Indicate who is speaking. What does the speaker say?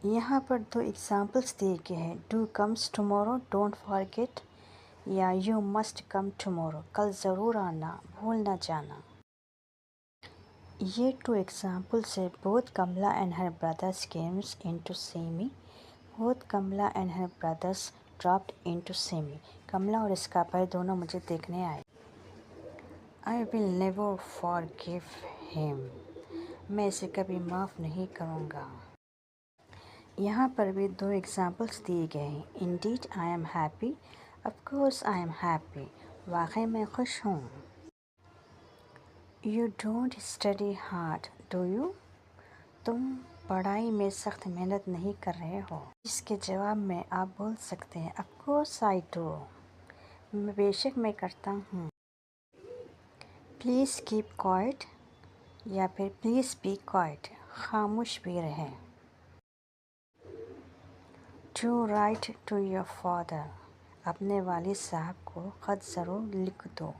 Speaker 1: यहाँ पर दो एग्जाम्पल्स दिए गए हैं। Do comes tomorrow, don't forget, या यू मस्ट कम टुमारो, कल ज़रूर आना, भूल ना जाना। ये टू एग्जाम्पल्स है। Both Kamla and her brothers came into see me. Both Kamla and her brothers dropped into see me. Kamla और इसका भाई दोनों मुझे देखने आए। I will never forgive him, मैं इसे कभी माफ़ नहीं करूँगा। यहाँ पर भी दो एग्जाम्पल्स दिए गए हैं। Indeed I am happy, of course I am happy, वाकई मैं खुश हूँ। You don't study hard, do you, तुम पढ़ाई में सख्त मेहनत नहीं कर रहे हो। इसके जवाब में आप बोल सकते हैं ऑफ कोर्स आई डू, बेशक मैं करता हूँ। प्लीज़ कीप क्वाइट, या फिर प्लीज़ बी क्वाइट, खामोश भी रहें। To write to your father, अपने वालिद साहब को ख़त ज़रूर लिख दो।